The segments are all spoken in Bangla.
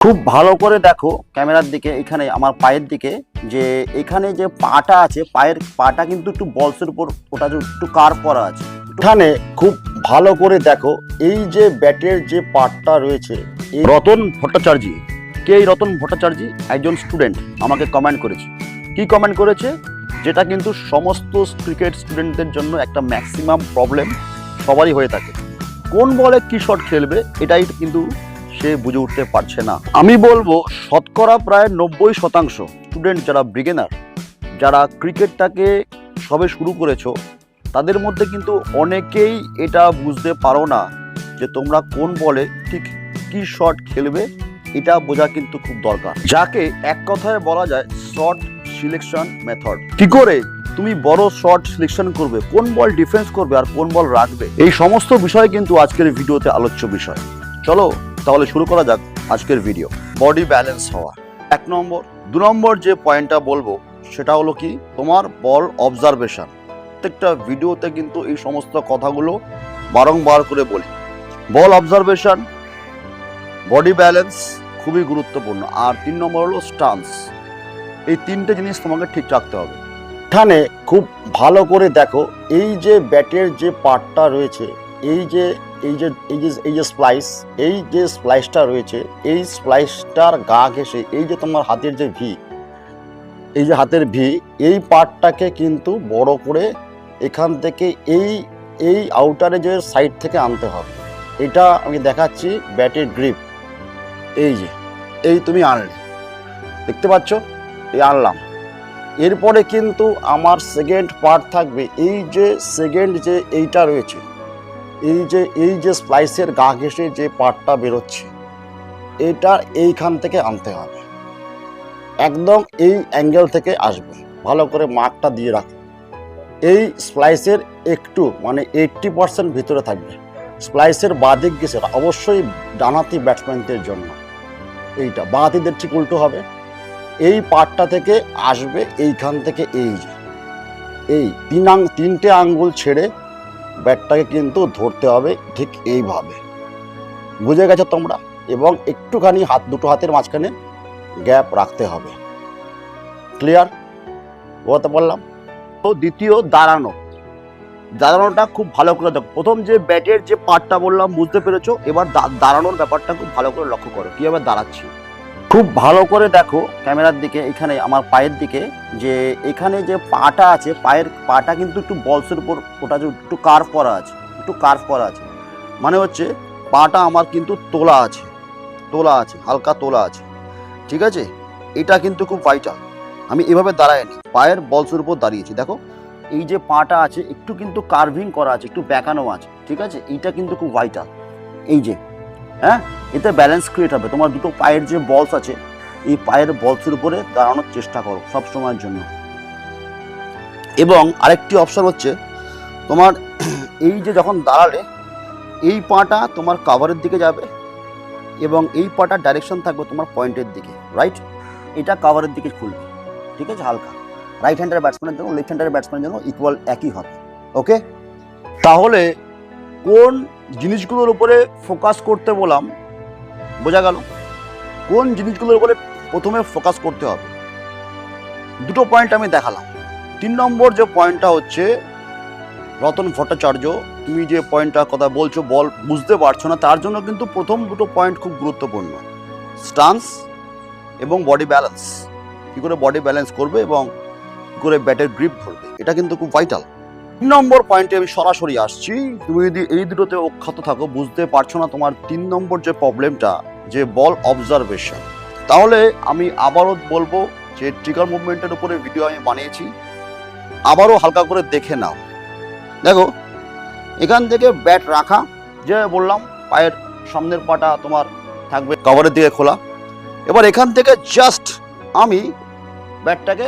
খুব ভালো করে দেখো ক্যামেরার দিকে, এখানে আমার পায়ের দিকে, যে এখানে যে পাটা আছে, পায়ের পাটা কিন্তু একটু বলসের উপর, ওটা একটু কার্ভ করা আছে। এখানে খুব ভালো করে দেখো, এই যে ব্যাটের যে পার্টটা রয়েছে, এই রতন ভট্টাচার্য, কে এই রতন ভট্টাচার্য? একজন স্টুডেন্ট আমাকে কমেন্ট করেছে। কি কমেন্ট করেছে? যেটা কিন্তু সমস্ত ক্রিকেট স্টুডেন্টদের জন্য একটা ম্যাক্সিমাম প্রবলেম সবারই হয়ে থাকে। কোন বলে কি শট খেলবে, এটাই কিন্তু সে বুঝে উঠতে পারছে না। আমি বলবো শতকরা প্রায় 90% স্টুডেন্ট যারা বিগিনার, যারা ক্রিকেটটাকে সবে শুরু করেছো, তাদের মধ্যে কিন্তু অনেকেই এটা বুঝতে পারো না যে তোমরা কোন বলে ঠিক কি শট খেলবে। এটা বোঝা কিন্তু খুব দরকার, যাকে এক কথায় বলা যায় শট সিলেকশন মেথড। কি করে তুমি বড় শট সিলেকশন করবে, কোন বল ডিফেন্স করবে আর কোন বল রাখবে, এই সমস্ত বিষয় কিন্তু আজকের ভিডিওতে আলোচ্য বিষয়। চলো তাহলে শুরু করা যাক আজকের ভিডিও। বডি ব্যালেন্স হওয়া 1 নম্বর। 2 নম্বর যে পয়েন্টটা বলবো সেটা হলো কি, তোমার বল অবজারভেশন। প্রত্যেকটা ভিডিওতে কিন্তু এই সমস্ত কথাগুলো বারংবার করে বলি। বল অবজারভেশন, বডি ব্যালেন্স খুবই গুরুত্বপূর্ণ। আর 3 নম্বর হলো স্টান্স। এই 3টে জিনিস তোমাকে ঠিক রাখতে হবে। এখানে খুব ভালো করে দেখো, এই যে ব্যাটের যে পার্টটা রয়েছে, এই যে স্প্লাইসটা রয়েছে, এই স্প্লাইসটার গা ঘেঁষে এই যে তোমার হাতের যে ভি, এই যে হাতের ভি, এই পার্টটাকে কিন্তু বড় করে এখান থেকে এই আউটারে যে সাইড থেকে আনতে হবে। এটা আমি দেখাচ্ছি, ব্যাটের গ্রিপ, এই তুমি আনলে, দেখতে পাচ্ছ, এই আনলাম। এরপরে কিন্তু আমার সেকেন্ড পার্ট থাকবে, এই যে সেকেন্ড যে এইটা রয়েছে, এই যে স্প্লাইসের গা ঘেঁষে যে পার্টটা বেরোচ্ছে, এটা এইখান থেকে আনতে হবে, একদম এই অ্যাঙ্গেল থেকে আসবে। ভালো করে মার্কটা দিয়ে রাখো। এই স্প্লাইসের একটু মানে 80% ভিতরে থাকবে। স্প্লাইসের বাঁদিক গেছে অবশ্যই ডানহাতি ব্যাটসম্যানদের জন্য, এইটা বাঁহাতিদের ঠিক উল্টো হবে। এই পার্টটা থেকে আসবে এইখান থেকে, এই 3টে আঙ্গুল ছেড়ে ব্যাটটাকে কিন্তু ধরতে হবে ঠিক এইভাবে। বুঝে গেছো তোমরা? এবং একটুখানি দুটো হাতের মাঝখানে গ্যাপ রাখতে হবে। ক্লিয়ার? বলতে পারলাম? তো দ্বিতীয়, দাঁড়ানোটা খুব ভালো করে দেখো। প্রথম যে ব্যাটের যে পার্টটা বললাম, বুঝতে পেরেছো? এবার দাঁড়ানোর ব্যাপারটা খুব ভালো করে লক্ষ্য করো, কীভাবে দাঁড়াচ্ছি। খুব ভালো করে দেখো ক্যামেরার দিকে, এখানে আমার পায়ের দিকে, যে এখানে যে পাটা আছে, পায়ের পাটা কিন্তু একটু বলসের উপর, ওটা একটু কার্ভ করা আছে, মানে হচ্ছে পাটা আমার কিন্তু তোলা আছে, হালকা তোলা আছে, ঠিক আছে? এটা কিন্তু খুব ভাইটাল। আমি এভাবে দাঁড়াইনি, পায়ের বলসের উপর দাঁড়িয়েছি। দেখো এই যে পাটা আছে একটু কিন্তু কার্ভিং করা আছে, একটু বেঁকানো আছে, ঠিক আছে? এইটা কিন্তু খুব ভাইটাল। এই যে, হ্যাঁ, এতে ব্যালেন্স ক্রিয়েট হবে। তোমার দুটো পায়ের যে বলস আছে, এই পায়ের বলসের উপরে দাঁড়ানোর চেষ্টা করো সব সময়ের জন্য। এবং আরেকটি অপশন হচ্ছে, তোমার এই যে যখন দাঁড়ালে, এই পাটা তোমার কাভারের দিকে যাবে এবং এই পাটার ডাইরেকশন থাকবে তোমার পয়েন্টের দিকে, রাইট? এটা কাভারের দিকে খুলবে, ঠিক আছে? হালকা রাইট হ্যান্ডার ব্যাটসম্যানের জন্য, লেফট হ্যান্ডার ব্যাটসম্যানের জন্য ইকুয়াল একই হবে। ওকে, তাহলে কোন জিনিসগুলোর উপরে ফোকাস করতে বললাম, বোঝা গেল? কোন জিনিসগুলোর উপরে প্রথমে ফোকাস করতে হবে, দুটো পয়েন্ট আমি দেখালাম। 3 নম্বর যে পয়েন্টটা হচ্ছে, রতন ভট্টাচার্য, তুমি যে পয়েন্টটার কথা বলছো, বল বুঝতে পারছো না, তার জন্য কিন্তু প্রথম দুটো পয়েন্ট খুব গুরুত্বপূর্ণ। স্টান্স এবং বডি ব্যালেন্স। কী করে বডি ব্যালেন্স করবে এবং কী করে ব্যাটের গ্রিপ ধরবে, এটা কিন্তু খুব ভাইটাল। 3 নম্বর পয়েন্টে আমি সরাসরি আসছি। তুমি যদি এই দুটোতে অক্ষত থাকো, বুঝতে পারছো না তোমার 3 নম্বর যে প্রবলেমটা, যে বল অবজারভেশন, তাহলে আমি আবারও বলবো যে ট্রিগার মুভমেন্টের উপরে ভিডিও আমি বানিয়েছি, আবারও হালকা করে দেখে নাও। দেখো এখান থেকে ব্যাট রাখা, যে বললাম পায়ের সামনের পাটা তোমার থাকবে কভারের দিকে খোলা। এবার এখান থেকে জাস্ট আমি ব্যাটটাকে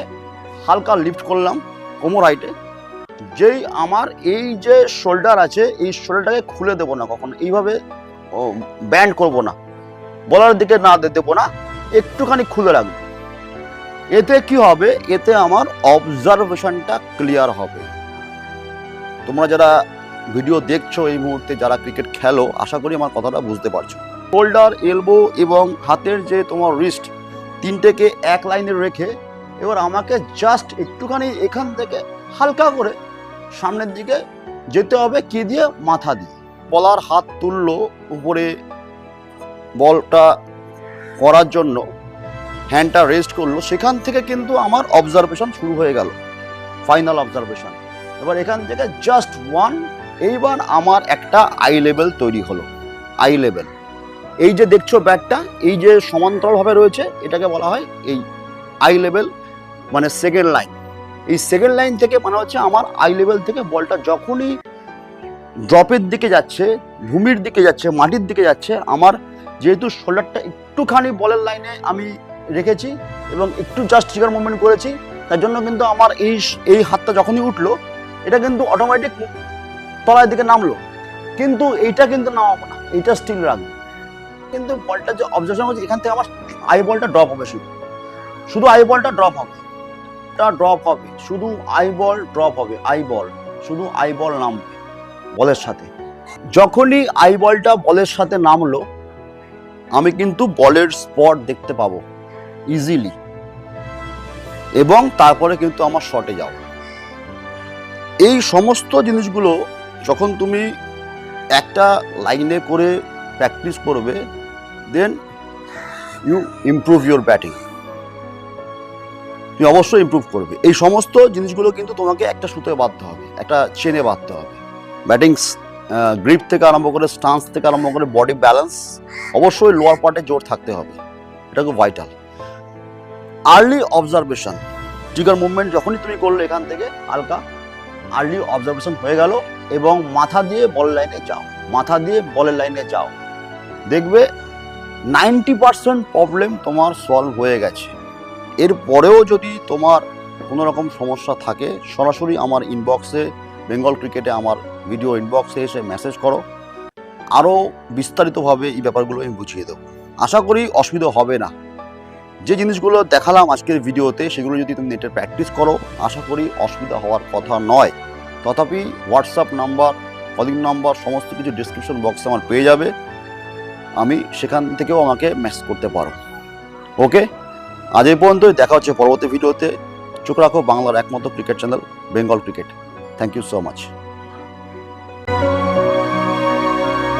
হালকা লিফট করলাম কোমর হাইটে। যেই আমার এই যে শোল্ডার আছে, এই শোল্ডারটাকে খুলে দেবো না কখনো, এইভাবে ব্যান্ড করবো না, বলার দিকে না দেবো না, একটুখানি খুলে রাখবো। এতে কি হবে, এতে আমার অবজারভেশনটা ক্লিয়ার হবে। তোমরা যারা ভিডিও দেখছো এই মুহূর্তে, যারা ক্রিকেট খেলো, আশা করি আমার কথাটা বুঝতে পারছো। শোল্ডার, এলবো এবং হাতের যে তোমার রিস্ট তিনটেকে এক লাইনে রেখে এবার আমাকে জাস্ট একটুখানি এখান থেকে হালকা করে সামনের দিকে যেতে হবে। কি দিয়ে? মাথা দিয়ে। বলার হাত তুললো উপরে বলটা করার জন্য, হ্যান্ডটা রেস্ট করলো, সেখান থেকে কিন্তু আমার অবজারভেশন শুরু হয়ে গেল, ফাইনাল অবজারভেশন। এবার এখান থেকে জাস্ট ওয়ান, এইবার আমার একটা আই লেভেল তৈরি হলো। আই লেভেল, এই যে দেখছো ব্যাটটা এই যে সমান্তরালভাবে রয়েছে, এটাকে বলা হয় এই আই লেভেল, মানে সেকেন্ড লাইন। এই সেকেন্ড লাইন থেকে মানে হচ্ছে আমার আই লেভেল থেকে বলটা যখনই ড্রপের দিকে যাচ্ছে, ভূমির দিকে যাচ্ছে, মাটির দিকে যাচ্ছে, আমার যেহেতু শোল্ডারটা একটুখানি বলের লাইনে আমি রেখেছি এবং একটু জাস্ট ট্রিগার মুভমেন্ট করেছি, তার জন্য কিন্তু আমার এই হাতটা যখনই উঠলো এটা কিন্তু অটোমেটিক তলার দিকে নামলো। কিন্তু এইটা কিন্তু নামাবো না, এইটা স্টিল রাখবো। কিন্তু বলটা যে অবজারভেশন করছি, এখান থেকে আমার আই বলটা ড্রপ হবে, শুধু আই বলটা ড্রপ হবে, শুধু আই বল ড্রপ হবে, আই বল, শুধু আই বল নামবে বলের সাথে। যখনই আই বলটা বলের সাথে নামলো আমি কিন্তু বলের স্পট দেখতে পাবো ইজিলি, এবং তারপরে কিন্তু আমার শটে যাও। এই সমস্ত জিনিসগুলো যখন তুমি একটা লাইনে করে প্র্যাকটিস করবে, then you improve your batting. তুমি অবশ্যই ইমপ্রুভ করবে। এই সমস্ত জিনিসগুলো কিন্তু তোমাকে একটা সুতোয় বাঁধতে হবে, একটা চেনে বাঁধতে হবে। ব্যাটিং গ্রিপ থেকে আরম্ভ করে, স্টান্স থেকে আরম্ভ করে, বডি ব্যালেন্স, অবশ্যই লোয়ার পার্টে জোর থাকতে হবে, এটা খুব vital. Early observation, trigger movement যখনই তুমি করলে এখান থেকে হালকা আর্লি অবজারভেশন হয়ে গেল, এবং মাথা দিয়ে বলের লাইনে যাও, মাথা দিয়ে বলের লাইনে যাও, দেখবে 90% প্রবলেম তোমার সলভ হয়ে গেছে। এরপরেও যদি তোমার কোনো রকম সমস্যা থাকে সরাসরি আমার ইনবক্সে, বেঙ্গল ক্রিকেটে আমার ভিডিও ইনবক্সে এসে মেসেজ করো, আরও বিস্তারিতভাবে এই ব্যাপারগুলো আমি বুঝিয়ে দেবো। আশা করি অসুবিধা হবে না। যে জিনিসগুলো দেখালাম আজকের ভিডিওতে সেগুলো যদি তুমি নেটে প্র্যাকটিস করো আশা করি অসুবিধা হওয়ার কথা নয়। তথাপি হোয়াটসঅ্যাপ নাম্বার, কলিং নাম্বার সমস্ত কিছু ডিসক্রিপশন বক্সে আমার পেয়ে যাবে, আমি সেখান থেকেও আমাকে মেসেজ করতে পারো। ওকে, আজ এই পর্যন্তই, দেখা হচ্ছে পরবর্তী ভিডিওতে। চোখ রাখো বাংলার একমাত্র cricket channel Bengal cricket. Thank you so much.